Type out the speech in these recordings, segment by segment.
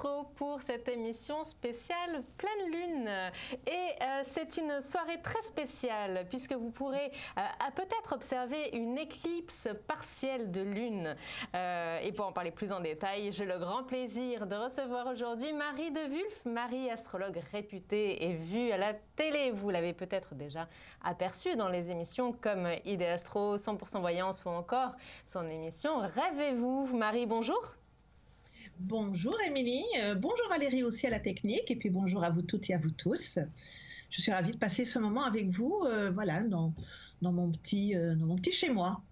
Astro pour cette émission spéciale Pleine Lune. Et c'est une soirée très spéciale puisque vous pourrez peut-être observer une éclipse partielle de lune. Et pour en parler plus en détail, j'ai le grand plaisir de recevoir aujourd'hui Marie de Wulf. Marie, astrologue réputée et vue à la télé. Vous l'avez peut-être déjà aperçue dans les émissions comme Idée Astro, 100% Voyance ou encore son émission Rêvez-vous. Marie, bonjour. Bonjour Émilie, bonjour Valérie aussi à la technique et puis bonjour à vous toutes et à vous tous. Je suis ravie de passer ce moment avec vous voilà, dans mon petit chez moi.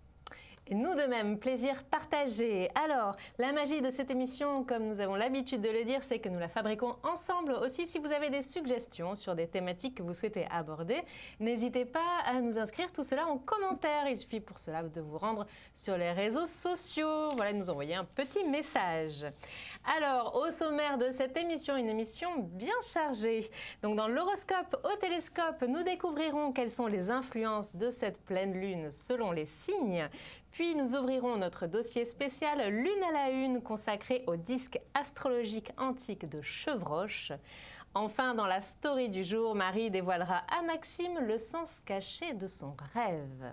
Et nous de même, plaisir partagé. Alors, la magie de cette émission, comme nous avons l'habitude de le dire, c'est que nous la fabriquons ensemble. Aussi, si vous avez des suggestions sur des thématiques que vous souhaitez aborder, n'hésitez pas à nous inscrire tout cela en commentaire. Il suffit pour cela de vous rendre sur les réseaux sociaux. Voilà, de nous envoyer un petit message. Alors, au sommaire de cette émission, une émission bien chargée. Donc, dans l'horoscope au télescope, nous découvrirons quelles sont les influences de cette pleine lune selon les signes. Puis nous ouvrirons notre dossier spécial Lune à la Une consacré au disque astrologique antique de Chevroche. Enfin, dans la story du jour, Marie dévoilera à Maxime le sens caché de son rêve.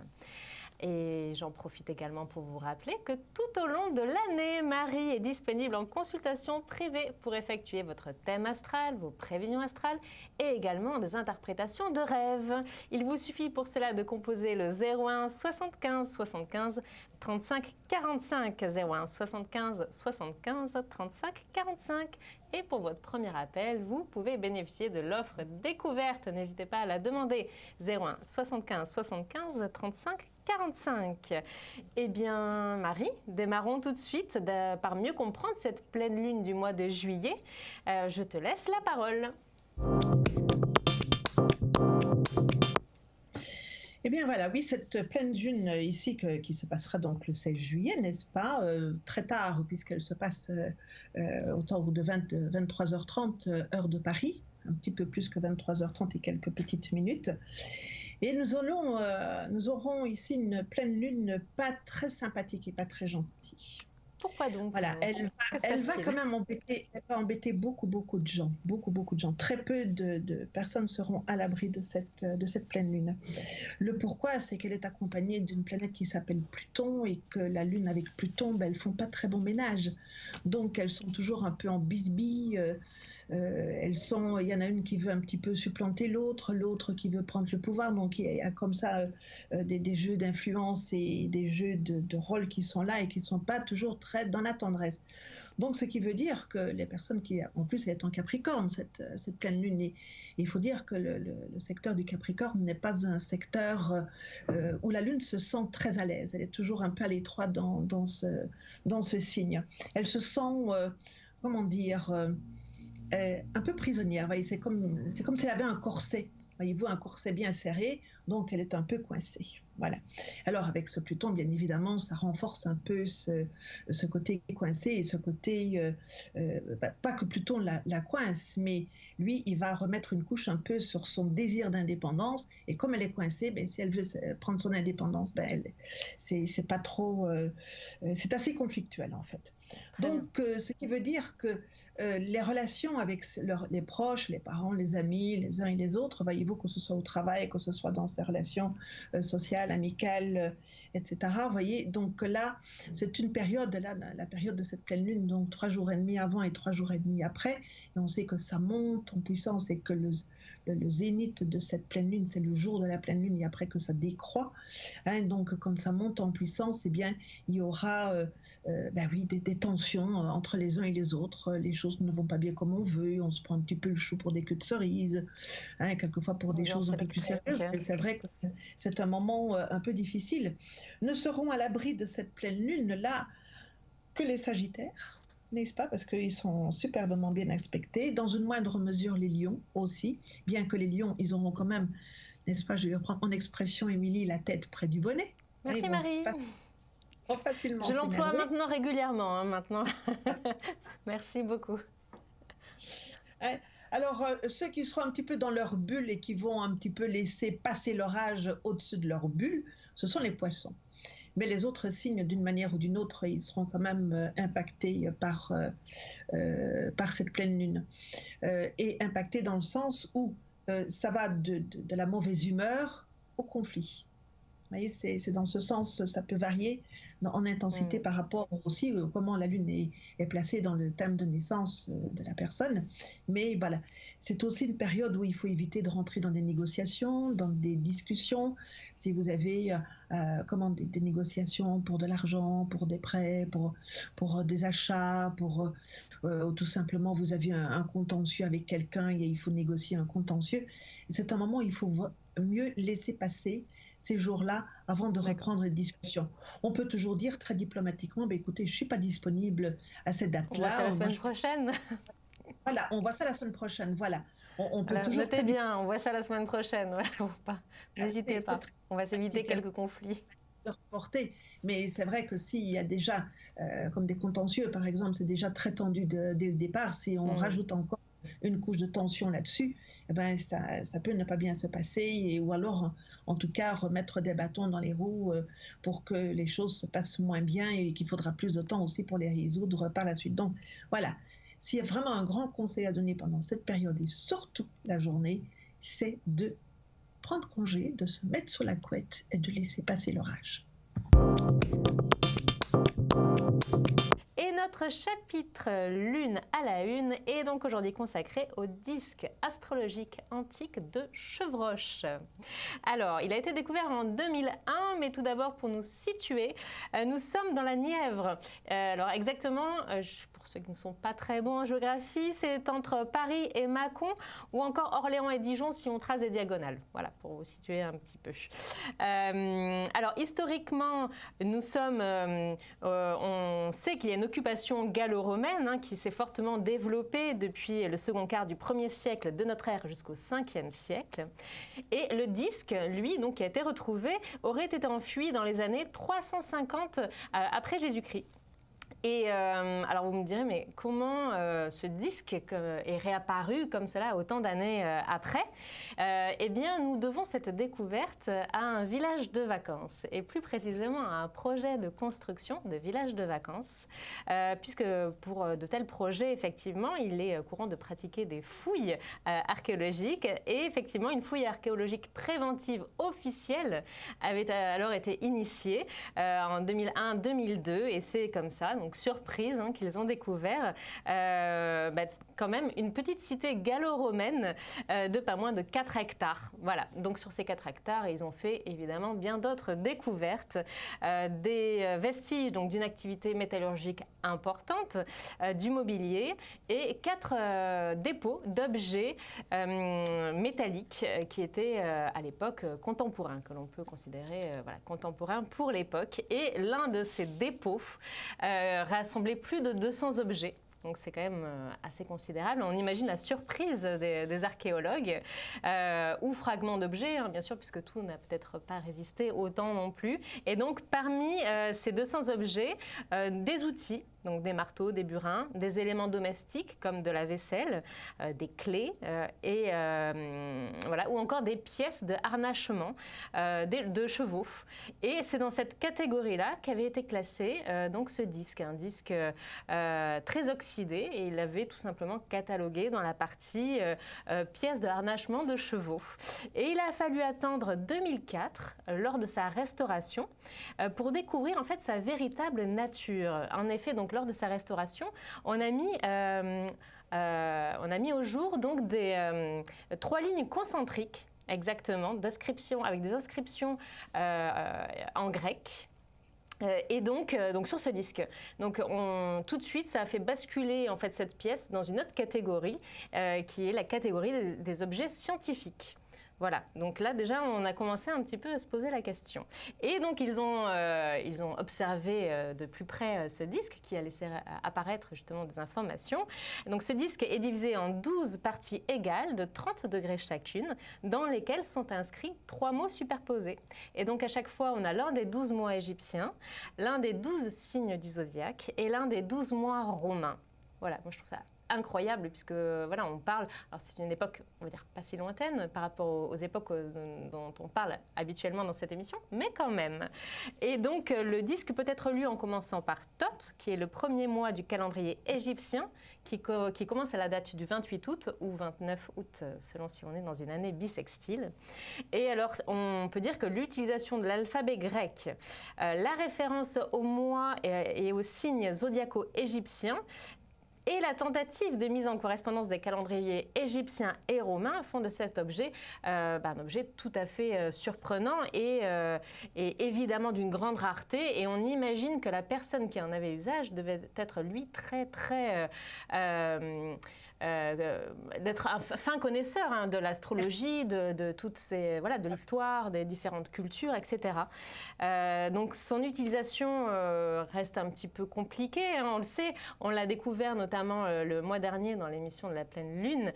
Et j'en profite également pour vous rappeler que tout au long de l'année, Marie est disponible en consultation privée pour effectuer votre thème astral, vos prévisions astrales et également des interprétations de rêves. Il vous suffit pour cela de composer le 01 75 75 35 45 01 75 75 35 45. Et pour votre premier appel, vous pouvez bénéficier de l'offre découverte. N'hésitez pas à la demander. 01 75 75 35 45. Eh bien, Marie, démarrons tout de suite par mieux comprendre cette pleine lune du mois de juillet. Je te laisse la parole. Eh bien voilà, oui, cette pleine lune ici qui se passera donc le 16 juillet, n'est-ce pas, très tard puisqu'elle se passe autour de 23h30 heure de Paris, un petit peu plus que 23h30 et quelques petites minutes. Et nous aurons ici une pleine lune pas très sympathique et pas très gentille. Pourquoi donc? Voilà, elle va quand même embêter beaucoup de gens, beaucoup de gens. Très peu de personnes seront à l'abri de cette pleine lune. Le pourquoi, c'est qu'elle est accompagnée d'une planète qui s'appelle Pluton et que la lune avec Pluton, elles font pas très bon ménage. Donc elles sont toujours un peu en bisbille. Il y en a une qui veut un petit peu supplanter l'autre qui veut prendre le pouvoir. Donc il y a comme ça des jeux d'influence et des jeux de rôle qui sont là et qui sont pas toujours très dans la tendresse. Donc ce qui veut dire que les personnes qui, en plus elle est en Capricorne, cette pleine lune, et il faut dire que le secteur du Capricorne n'est pas un secteur où la lune se sent très à l'aise. Elle est toujours un peu à l'étroit dans ce signe. Elle se sent, comment dire, un peu prisonnière. C'est comme si elle avait un corset. Voyez-vous, un corset bien serré, donc elle est un peu coincée. Voilà. Alors avec ce Pluton, bien évidemment, ça renforce un peu ce côté coincé et ce côté, pas que Pluton la coince, mais lui, il va remettre une couche un peu sur son désir d'indépendance. Et comme elle est coincée, si elle veut prendre son indépendance, c'est pas trop, c'est assez conflictuel en fait. Donc, ce qui veut dire que les relations avec les proches, les parents, les amis, les uns et les autres, voyez-vous, que ce soit au travail, que ce soit dans ses relations sociales, amicales, etc. Vous voyez, donc là, c'est une période, la période de cette pleine lune, donc 3 jours et demi avant et 3 jours et demi après, et on sait que ça monte en puissance et que le zénith de cette pleine lune, c'est le jour de la pleine lune et après que ça décroît. Donc, quand ça monte en puissance, eh bien, il y aura des tensions entre les uns et les autres. Les choses ne vont pas bien comme on veut. On se prend un petit peu le chou pour des queues de cerises, quelquefois pour des choses un peu plus sérieuses. Okay. C'est vrai que c'est un moment un peu difficile. Ne seront à l'abri de cette pleine lune-là que les Sagittaires, n'est-ce pas? Parce qu'ils sont superbement bien aspectés. Dans une moindre mesure, les Lions aussi. Bien que les Lions, ils auront quand même, n'est-ce pas, je vais reprendre en expression, Émilie, la tête près du bonnet. Merci Marie. Facilement. Je l'emploie maintenant régulièrement. Maintenant. Merci beaucoup. Alors, ceux qui seront un petit peu dans leur bulle et qui vont un petit peu laisser passer leur âge au-dessus de leur bulle, ce sont les poissons. Mais les autres signes, d'une manière ou d'une autre, ils seront quand même impactés par cette pleine lune. Et impactés dans le sens où ça va de la mauvaise humeur au conflit. Vous voyez, c'est dans ce sens, ça peut varier en intensité par rapport aussi comment la Lune est placée dans le thème de naissance de la personne. Mais voilà, c'est aussi une période où il faut éviter de rentrer dans des négociations, dans des discussions. Si vous avez des négociations pour de l'argent, pour des prêts, pour des achats, ou tout simplement vous avez un contentieux avec quelqu'un et il faut négocier un contentieux, c'est un moment où il faut mieux laisser passer ces jours-là avant de reprendre les discussions. On peut toujours dire très diplomatiquement, écoutez, je ne suis pas disponible à cette date-là. On voit ça la semaine prochaine. Voilà, on voit ça la semaine prochaine, voilà. On peut toujours notez bien, on voit ça la semaine prochaine. N'hésitez pas, on va s'éviter quelques conflits. De reporter. Mais c'est vrai que s'il y a déjà, comme des contentieux par exemple, c'est déjà très tendu dès le départ, si on rajoute encore une couche de tension là-dessus, eh ben ça peut ne pas bien se passer, ou alors en tout cas remettre des bâtons dans les roues pour que les choses se passent moins bien et qu'il faudra plus de temps aussi pour les résoudre par la suite. Donc voilà, s'il y a vraiment un grand conseil à donner pendant cette période et surtout la journée, c'est de prendre congé, de se mettre sur la couette et de laisser passer l'orage. Et notre chapitre Lune à la une est donc aujourd'hui consacré au disque astrologique antique de Chevroche. Alors, il a été découvert en 2001, mais tout d'abord pour nous situer, nous sommes dans la Nièvre. Alors exactement, pour ceux qui ne sont pas très bons en géographie, c'est entre Paris et Mâcon, ou encore Orléans et Dijon si on trace des diagonales. Voilà, pour vous situer un petit peu. Alors historiquement, nous sommes, on sait qu'il y a une occupation gallo-romaine qui s'est fortement développée depuis le second quart du 1er siècle de notre ère jusqu'au 5e siècle. Et le disque, lui, donc, qui a été retrouvé, aurait été enfui dans les années 350 après Jésus-Christ. Et alors vous me direz, mais comment ce disque est réapparu comme cela autant d'années après? Eh bien, nous devons cette découverte à un village de vacances, et plus précisément à un projet de construction de village de vacances, puisque pour de tels projets, effectivement, il est courant de pratiquer des fouilles archéologiques, et effectivement, une fouille archéologique préventive officielle avait alors été initiée en 2001-2002, et c'est comme ça, donc surprise, qu'ils ont découvert quand même une petite cité gallo-romaine de pas moins de 4 hectares. Voilà, donc sur ces 4 hectares, ils ont fait évidemment bien d'autres découvertes, des vestiges donc d'une activité métallurgique importante, du mobilier et 4 dépôts d'objets métalliques qui étaient à l'époque contemporains, que l'on peut considérer contemporains pour l'époque. Et l'un de ces dépôts rassemblait plus de 200 objets. Donc c'est quand même assez considérable. On imagine la surprise des archéologues ou fragments d'objets, bien sûr, puisque tout n'a peut-être pas résisté au temps non plus. Et donc parmi ces 200 objets, des outils, donc des marteaux, des burins, des éléments domestiques comme de la vaisselle, des clés et voilà, ou encore des pièces de harnachement de chevaux. Et c'est dans cette catégorie-là qu'avait été classé donc ce disque, un disque très oxydé, et il l'avait tout simplement catalogué dans la partie pièces de harnachement de chevaux. Et il a fallu attendre 2004 lors de sa restauration pour découvrir en fait sa véritable nature. En effet, donc lors de sa restauration, on a mis au jour donc 3 lignes concentriques, exactement, d'inscriptions, avec des inscriptions en grec. Et donc sur ce disque, donc tout de suite, ça a fait basculer en fait cette pièce dans une autre catégorie, qui est la catégorie des objets scientifiques. Voilà, donc là déjà on a commencé un petit peu à se poser la question. Et donc ils ont observé de plus près ce disque qui a laissé apparaître justement des informations. Donc ce disque est divisé en 12 parties égales de 30 degrés chacune, dans lesquelles sont inscrits 3 mots superposés. Et donc à chaque fois on a l'un des 12 mois égyptiens, l'un des 12 signes du zodiaque et l'un des 12 mois romains. Voilà, moi je trouve ça incroyable puisque voilà, on parle, alors c'est une époque, on va dire, pas si lointaine par rapport aux époques dont on parle habituellement dans cette émission, mais quand même. Et donc le disque peut être lu en commençant par Thoth, qui est le premier mois du calendrier égyptien, qui commence à la date du 28 août ou 29 août, selon si on est dans une année bissextile. Et alors, on peut dire que l'utilisation de l'alphabet grec, la référence au mois et aux signes zodiaco-égyptiens, et la tentative de mise en correspondance des calendriers égyptiens et romains font de cet objet un objet tout à fait surprenant et évidemment d'une grande rareté. Et on imagine que la personne qui en avait usage devait être, lui, très, très... d'être un fin connaisseur de l'astrologie, de toutes ces, voilà, de l'histoire, des différentes cultures, etc. Donc son utilisation reste un petit peu compliquée, on le sait, on l'a découvert notamment le mois dernier dans l'émission de la pleine lune.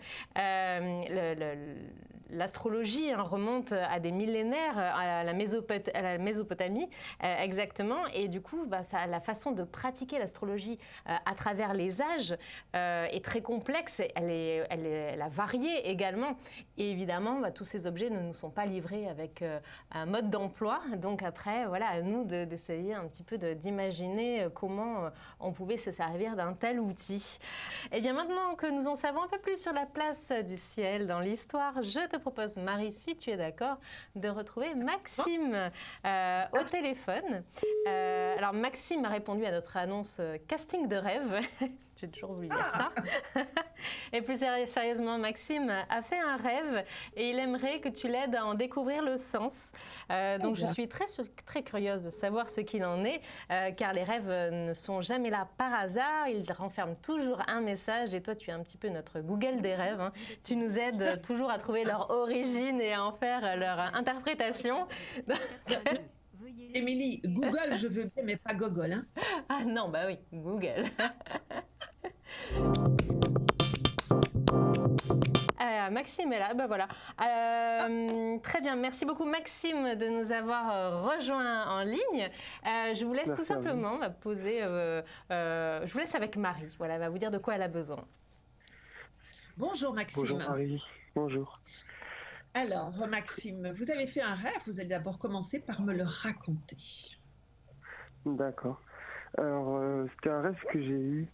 L'astrologie remonte à des millénaires, à la Mésopotamie exactement, et du coup la façon de pratiquer l'astrologie à travers les âges est très complexe. Elle a varié également. Et évidemment, tous ces objets ne nous sont pas livrés avec un mode d'emploi. Donc après, voilà, à nous d'essayer un petit peu d'imaginer comment on pouvait se servir d'un tel outil. Et bien maintenant que nous en savons un peu plus sur la place du ciel dans l'histoire, je te propose, Marie, si tu es d'accord, de retrouver Maxime au téléphone. Alors Maxime a répondu à notre annonce casting de rêve. J'ai toujours voulu dire ça. Et plus sérieusement, Maxime a fait un rêve et il aimerait que tu l'aides à en découvrir le sens. Donc je suis très curieuse de savoir ce qu'il en est, car les rêves ne sont jamais là par hasard. Ils renferment toujours un message et toi, tu es un petit peu notre Google des rêves. Tu nous aides toujours à trouver leur origine et à en faire leur interprétation. Émilie, Google, je veux bien, mais pas Gogol. Hein. Ah non, bah oui, Google. Maxime est là, ben voilà. Très bien, merci beaucoup Maxime de nous avoir rejoints en ligne. Je vous laisse tout simplement poser, je vous laisse avec Marie, voilà, elle va vous dire de quoi elle a besoin. Bonjour Maxime. Bonjour Marie, bonjour. Alors Maxime, vous avez fait un rêve, vous allez d'abord commencer par me le raconter. D'accord. Alors c'était un rêve que j'ai eu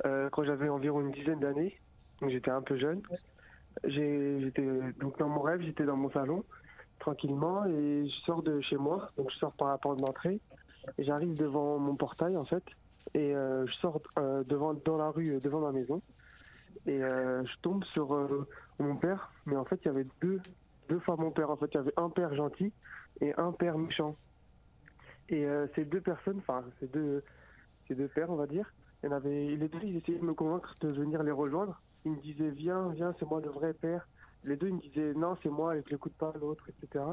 quand j'avais environ une dizaine d'années, donc j'étais un peu jeune. Donc dans mon rêve, j'étais dans mon salon tranquillement et je sors de chez moi, donc je sors par la porte d'entrée et j'arrive devant mon portail en fait et je sors dans la rue devant ma maison et je tombe sur mon père, mais en fait il y avait deux fois mon père. En fait il y avait un père gentil et un père méchant et ces deux personnes, enfin ces deux pères on va dire, les deux ils essayaient de me convaincre de venir les rejoindre. Ils me disaient viens, c'est moi le vrai père. Les deux ils me disaient non, c'est moi et je l'écoute pas l'autre, etc.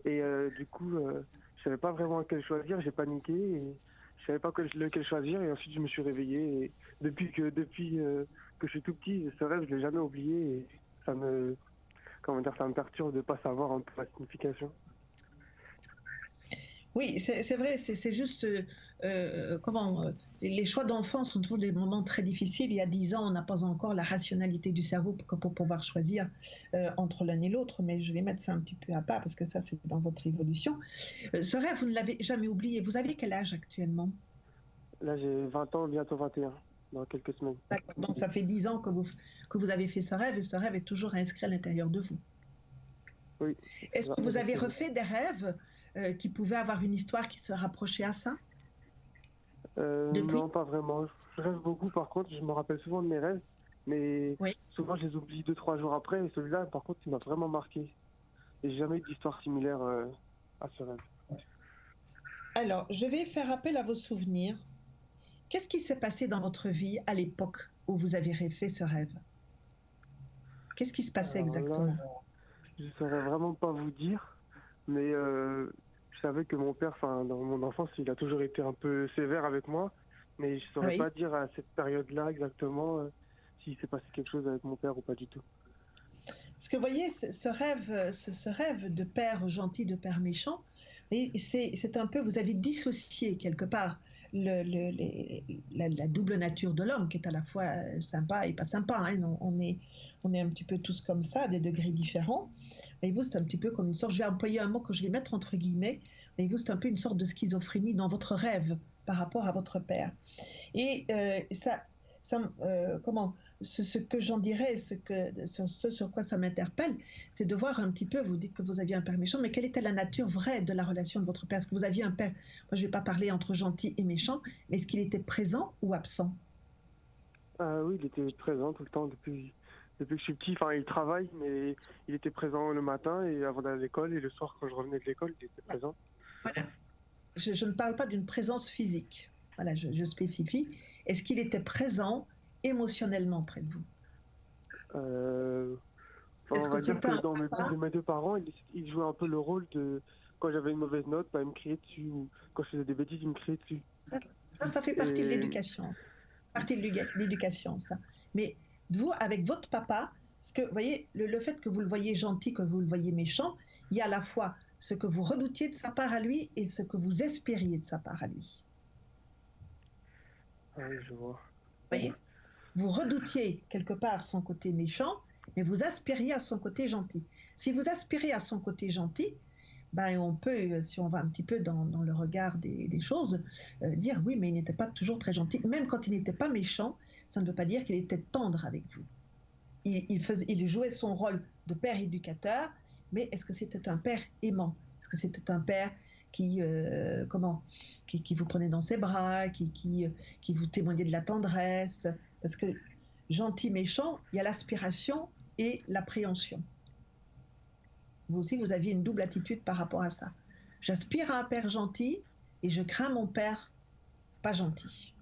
Et du coup je savais pas vraiment lequel choisir, j'ai paniqué et je savais pas lequel choisir et ensuite je me suis réveillé et depuis que je suis tout petit, ce rêve je l'ai jamais oublié et ça me perturbe de pas savoir un peu la signification. Oui, c'est vrai, c'est juste les choix d'enfants sont toujours des moments très difficiles. Il y a 10 ans, on n'a pas encore la rationalité du cerveau pour pouvoir choisir entre l'un et l'autre, mais je vais mettre ça un petit peu à part parce que ça, c'est dans votre évolution. Ce rêve, vous ne l'avez jamais oublié. Vous avez quel âge actuellement? Là, j'ai 20 ans, bientôt 21, dans quelques semaines. D'accord, donc ça fait 10 ans que vous avez fait ce rêve et ce rêve est toujours inscrit à l'intérieur de vous. Oui. Est-ce que vous avez refait des rêves qui pouvaient avoir une histoire qui se rapprochait à ça? Non, pas vraiment. Je rêve beaucoup, par contre, je me rappelle souvent de mes rêves, mais oui. Souvent je les oublie 2-3 jours après, et celui-là, par contre, il m'a vraiment marqué. Et j'ai jamais eu d'histoire similaire à ce rêve. Alors, je vais faire appel à vos souvenirs. Qu'est-ce qui s'est passé dans votre vie à l'époque où vous avez fait ce rêve? Qu'est-ce qui se passait exactement? Là, je ne saurais vraiment pas vous dire, mais je savais que mon père, dans mon enfance, il a toujours été un peu sévère avec moi, mais je ne saurais pas dire à cette période-là exactement s'il s'est passé quelque chose avec mon père ou pas du tout. Parce que vous voyez, ce rêve de père gentil, de père méchant, c'est un peu, vous avez dissocié quelque part la double nature de l'homme qui est à la fois sympa et pas sympa. Hein. On est un petit peu tous comme ça, à des degrés différents. Voyez-vous, c'est un petit peu comme une sorte, je vais employer un mot que je vais mettre entre guillemets, voyez-vous, c'est un peu une sorte de schizophrénie dans votre rêve par rapport à votre père. Et ce que j'en dirais, ce sur quoi ça m'interpelle, c'est de voir un petit peu, vous dites que vous aviez un père méchant, mais quelle était la nature vraie de la relation de votre père? Est-ce que vous aviez un père, moi je ne vais pas parler entre gentil et méchant, mais est-ce qu'il était présent ou absent? Oui, il était présent tout le temps depuis que je suis petit. Enfin, il travaille, mais il était présent le matin et avant d'aller à l'école, et le soir quand je revenais de l'école, il était présent. Voilà. Je ne parle pas d'une présence physique. Voilà, je spécifie. Est-ce qu'il était présent émotionnellement près de vous? On va dire que dans mes deux parents, il jouait un peu le rôle de, quand j'avais une mauvaise note, il me criait dessus, ou quand je faisais des bêtises, il me criait dessus. Ça fait partie de l'éducation. Partie de l'éducation, ça. Mais vous, avec votre papa, parce que, vous voyez, le fait que vous le voyez gentil, que vous le voyez méchant, il y a à la fois ce que vous redoutiez de sa part à lui et ce que vous espériez de sa part à lui. Ah oui, je vois. Vous voyez, vous redoutiez quelque part son côté méchant, mais vous aspiriez à son côté gentil. Si vous aspirez à son côté gentil, ben on peut, si on va un petit peu dans le regard des choses, dire oui, mais il n'était pas toujours très gentil. Même quand il n'était pas méchant, ça ne veut pas dire qu'il était tendre avec vous. Il jouait son rôle de père éducateur, mais est-ce que c'était un père aimant? Est-ce que c'était un père qui vous prenait dans ses bras, qui vous témoignait de la tendresse? Parce que gentil, méchant, il y a l'aspiration et l'appréhension. Vous aussi, vous aviez une double attitude par rapport à ça. J'aspire à un père gentil et je crains mon père pas gentil.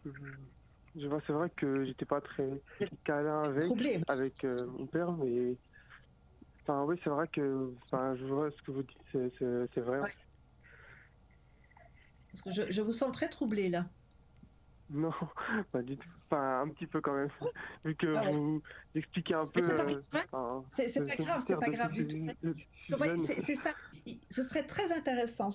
Je vois, c'est vrai que j'étais pas très câlin avec mon père, mais enfin, oui, c'est vrai que je vois ce que vous dites, c'est vrai. Ouais. Parce que je vous sens très troublé là. Non, pas du tout. Enfin, un petit peu quand même, vu que vous expliquez un peu. C'est pas grave, c'est pas grave du tout. Parce que vous voyez, c'est ça. Ce serait très intéressant,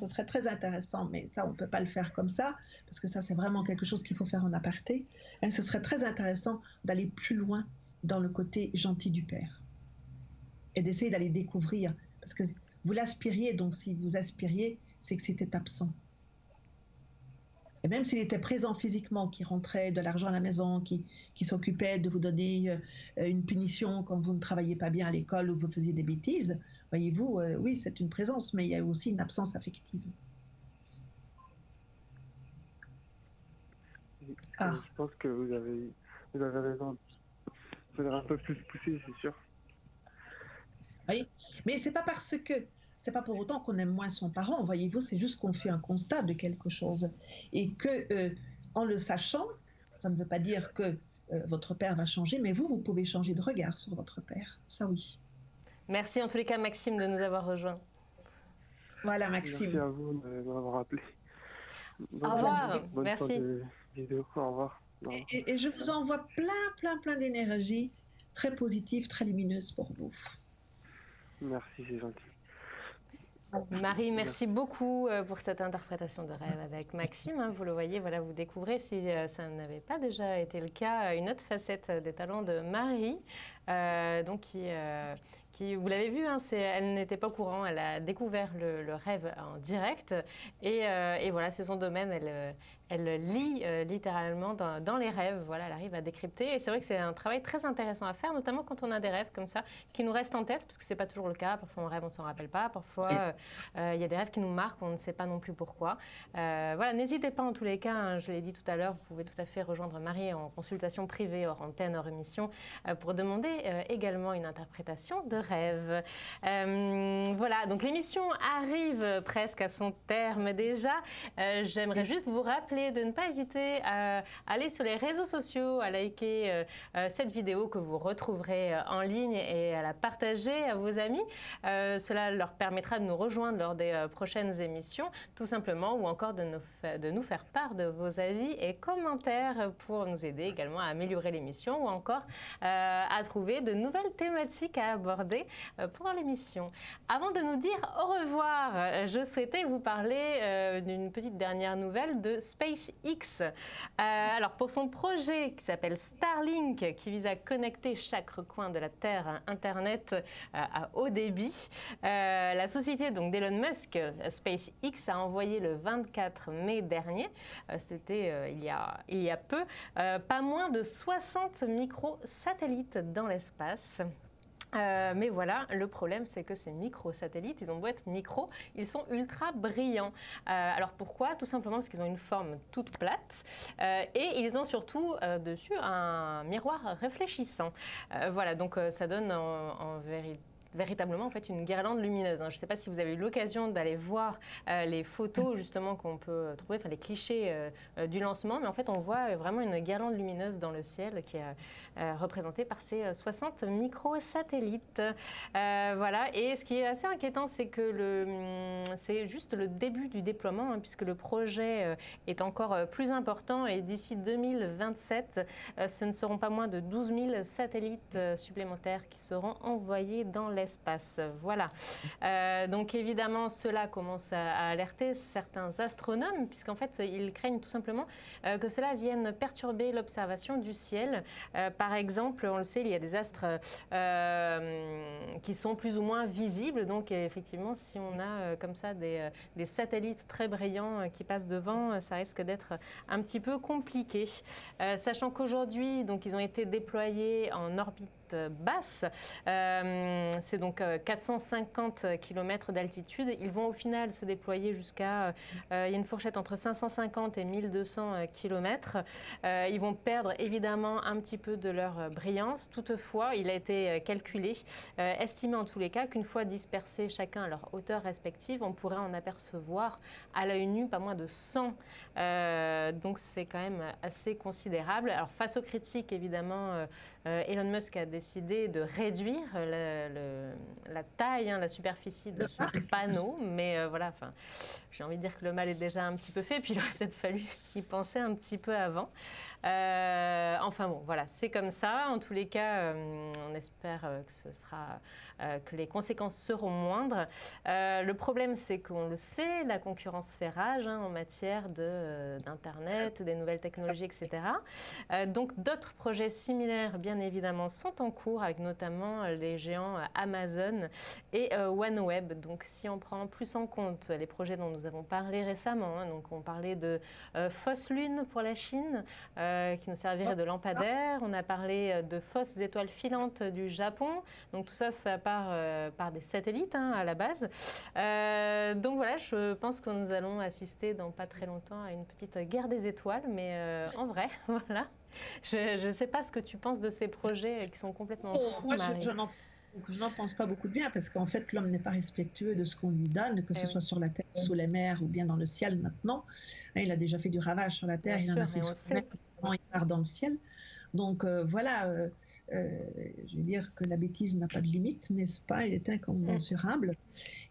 mais ça, on ne peut pas le faire comme ça, parce que ça, c'est vraiment quelque chose qu'il faut faire en aparté. Et ce serait très intéressant d'aller plus loin dans le côté gentil du père et d'essayer d'aller découvrir, parce que vous l'aspiriez, donc si vous aspiriez, c'est que c'était absent. Et même s'il était présent physiquement, qui rentrait de l'argent à la maison, qui s'occupait de vous donner une punition quand vous ne travailliez pas bien à l'école ou vous faisiez des bêtises, voyez-vous, oui, c'est une présence, mais il y a aussi une absence affective. Je pense que vous avez raison. Il faudrait un peu plus pousser, c'est sûr. Oui, mais c'est pas parce que c'est pas pour autant qu'on aime moins son parent, voyez-vous, c'est juste qu'on fait un constat de quelque chose. Et que, en le sachant, ça ne veut pas dire que votre père va changer, mais vous pouvez changer de regard sur votre père. Ça, oui. Merci en tous les cas, Maxime, de nous avoir rejoints. Voilà, Maxime. Merci à vous de m'avoir appelé. Au revoir. Merci. Au revoir. Et je vous envoie plein d'énergie très positive, très lumineuse pour vous. Merci, c'est gentil. Marie, merci beaucoup pour cette interprétation de rêve avec Maxime. Vous le voyez, voilà, vous découvrez, si ça n'avait pas déjà été le cas, une autre facette des talents de Marie, donc qui, vous l'avez vu, elle n'était pas au courant, elle a découvert le rêve en direct et voilà, c'est son domaine, elle lit littéralement dans les rêves, voilà, elle arrive à décrypter et c'est vrai que c'est un travail très intéressant à faire, notamment quand on a des rêves comme ça qui nous restent en tête, parce que c'est pas toujours le cas, parfois on rêve, on s'en rappelle pas, parfois il y a des rêves qui nous marquent, on ne sait pas non plus pourquoi. Voilà, n'hésitez pas en tous les cas, hein, je l'ai dit tout à l'heure, vous pouvez tout à fait rejoindre Marie en consultation privée, hors antenne, hors émission, pour demander également une interprétation de rêve. Voilà, donc l'émission arrive presque à son terme déjà. J'aimerais juste vous rappeler de ne pas hésiter à aller sur les réseaux sociaux, à liker cette vidéo que vous retrouverez en ligne et à la partager à vos amis. Cela leur permettra de nous rejoindre lors des prochaines émissions, tout simplement, ou encore de nous faire part de vos avis et commentaires pour nous aider également à améliorer l'émission ou encore à trouver de nouvelles thématiques à aborder passé pendant l'émission. Avant de nous dire au revoir, je souhaitais vous parler d'une petite dernière nouvelle de SpaceX. Alors pour son projet qui s'appelle Starlink, qui vise à connecter chaque recoin de la Terre à Internet à haut débit, la société donc d'Elon Musk, SpaceX, a envoyé le 24 mai dernier, c'était il y a peu, pas moins de 60 microsatellites dans l'espace. Mais voilà, le problème, c'est que ces microsatellites, ils ont beau être micro, ils sont ultra brillants. Alors pourquoi? Tout simplement parce qu'ils ont une forme toute plate et ils ont surtout dessus un miroir réfléchissant. Voilà, donc ça donne véritablement en fait une guirlande lumineuse. Je ne sais pas si vous avez eu l'occasion d'aller voir les photos justement qu'on peut trouver, enfin les clichés du lancement, mais en fait on voit vraiment une guirlande lumineuse dans le ciel qui est représentée par ces 60 microsatellites. Voilà, et ce qui est assez inquiétant, c'est que c'est juste le début du déploiement, puisque le projet est encore plus important et d'ici 2027, ce ne seront pas moins de 12 000 satellites supplémentaires qui seront envoyés dans l'espace. Voilà. Donc évidemment, cela commence à alerter certains astronomes, puisqu'en fait, ils craignent tout simplement que cela vienne perturber l'observation du ciel. Par exemple, on le sait, il y a des astres qui sont plus ou moins visibles. Donc effectivement, si on a comme ça des satellites très brillants qui passent devant, ça risque d'être un petit peu compliqué. Sachant qu'aujourd'hui, donc, ils ont été déployés en orbite basse, c'est donc 450 km d'altitude. Ils vont au final se déployer jusqu'à, il y a une fourchette entre 550 et 1200 km. Ils vont perdre évidemment un petit peu de leur brillance. Toutefois, il a été calculé, estimé en tous les cas, qu'une fois dispersés chacun à leur hauteur respective, on pourrait en apercevoir à l'œil nu pas moins de 100. Donc c'est quand même assez considérable. Alors face aux critiques, évidemment, Elon Musk a décidé de réduire la taille, la superficie de ce panneau. Mais voilà, j'ai envie de dire que le mal est déjà un petit peu fait, puis il aurait peut-être fallu y penser un petit peu avant. Enfin bon, voilà, c'est comme ça. En tous les cas, on espère que les conséquences seront moindres. Le problème, c'est qu'on le sait, la concurrence fait rage en matière d'Internet, des nouvelles technologies, etc. Donc d'autres projets similaires, bien évidemment, sont en cours, avec notamment les géants Amazon et OneWeb. Donc si on prend plus en compte les projets dont nous avons parlé récemment, donc on parlait de fausses lunes pour la Chine, qui nous servirait de lampadaire. On a parlé de fausses étoiles filantes du Japon. Donc tout ça, ça part par des satellites à la base. Donc voilà, je pense que nous allons assister dans pas très longtemps à une petite guerre des étoiles, mais en vrai, voilà. Je ne sais pas ce que tu penses de ces projets qui sont complètement fous, moi, Marie. je n'en pense pas beaucoup de bien, parce qu'en fait, l'homme n'est pas respectueux de ce qu'on lui donne, que ce soit sur la Terre, sous les mers ou bien dans le ciel maintenant. Il a déjà fait du ravage sur la Terre, il en a fait sur la mer, il part dans le ciel. Donc voilà, je veux dire que la bêtise n'a pas de limite, n'est-ce pas? Elle est incommensurable.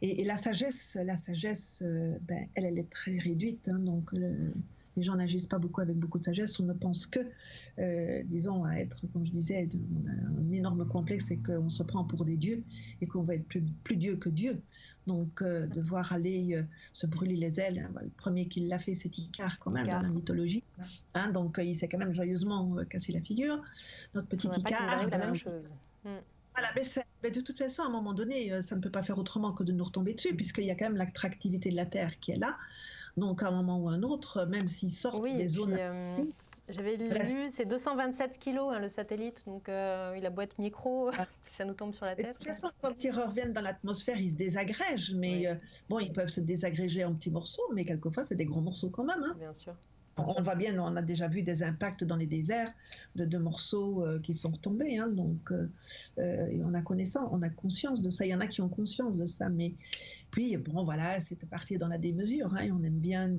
Et la sagesse, elle est très réduite. Donc les gens n'agissent pas beaucoup avec beaucoup de sagesse. On ne pense que, disons, à être, comme je disais, on a un énorme complexe, c'est qu'on se prend pour des dieux et qu'on va être plus Dieu que Dieu. Donc, devoir aller se brûler les ailes, le premier qui l'a fait, c'est Icare quand même, dans la mythologie. Donc, il s'est quand même joyeusement cassé la figure. Notre petit Icare. La même chose. Voilà, mais de toute façon, à un moment donné, ça ne peut pas faire autrement que de nous retomber dessus, puisqu'il y a quand même l'attractivité de la Terre qui est là. Donc, à un moment ou à un autre, même s'ils sortent des zones... J'avais lu, c'est 227 kilos le satellite, donc il a beau être micro, ça nous tombe sur la tête. De toute façon, quand ils reviennent dans l'atmosphère, ils se désagrègent, mais ils peuvent se désagréger en petits morceaux, mais quelquefois, c'est des gros morceaux quand même. Bien sûr. On voit bien, on a déjà vu des impacts dans les déserts de morceaux qui sont retombés, donc et on a conscience de ça. Il y en a qui ont conscience de ça, mais puis bon, voilà, c'est parti dans la démesure. Et on aime bien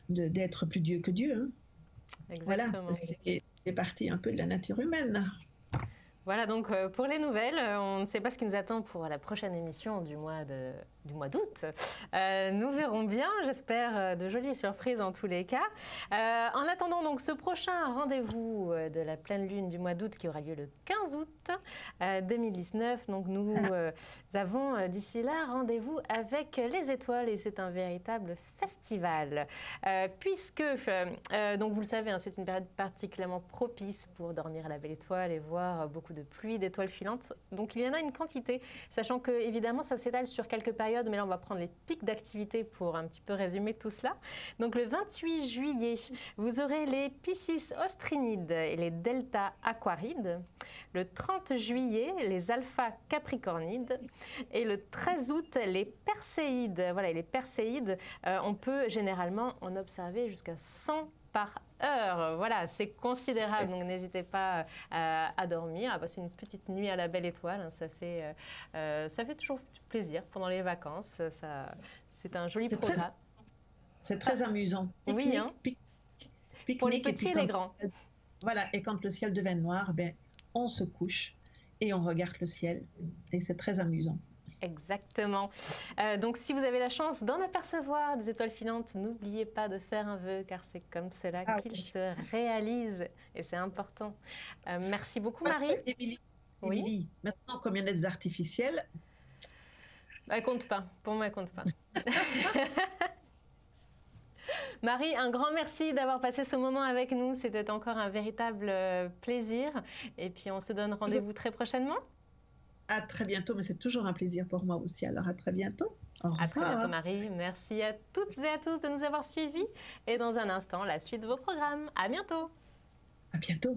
d'être plus Dieu que Dieu. Exactement. Voilà, c'est parti un peu de la nature humaine. Voilà donc pour les nouvelles, on ne sait pas ce qui nous attend pour la prochaine émission du mois du mois d'août. Nous verrons bien, j'espère de jolies surprises en tous les cas. En attendant donc ce prochain rendez-vous de la pleine lune du mois d'août qui aura lieu le 15 août 2019, donc nous avons d'ici là rendez-vous avec les étoiles et c'est un véritable festival. Puisque, donc vous le savez, hein, c'est une période particulièrement propice pour dormir à la belle étoile et voir beaucoup de pluie d'étoiles filantes. Donc il y en a une quantité, sachant que évidemment ça s'étale sur quelques périodes, mais là on va prendre les pics d'activité pour un petit peu résumer tout cela. Donc le 28 juillet, vous aurez les Piscis Austrinides et les Delta Aquarides. Le 30 juillet, les Alpha Capricornides. Et le 13 août, les Perséides. Voilà, et les Perséides, on peut généralement en observer jusqu'à 100 par heure. Voilà, c'est considérable, donc n'hésitez pas à dormir, à passer une petite nuit à la belle étoile. Hein, ça fait toujours plaisir pendant les vacances. C'est un joli programme. C'est très amusant. Pique-nique, oui, hein. Pique-nique pour les petits et les grands. Voilà, et quand le ciel devient noir, ben, on se couche et on regarde le ciel. Et c'est très amusant. Exactement. Donc, si vous avez la chance d'en apercevoir des étoiles filantes, n'oubliez pas de faire un vœu, car c'est comme cela qu'ils se réalisent. Et c'est important. Merci beaucoup, Marie. Émilie, maintenant, comme il y en a des artificiels... Elle compte pas. Pour moi, elle compte pas. Marie, un grand merci d'avoir passé ce moment avec nous. C'était encore un véritable plaisir. Et puis, on se donne rendez-vous très prochainement. À très bientôt, mais c'est toujours un plaisir pour moi aussi. Alors, à très bientôt. Au revoir. À très bientôt, Marie. Merci à toutes et à tous de nous avoir suivis. Et dans un instant, la suite de vos programmes. À bientôt. À bientôt.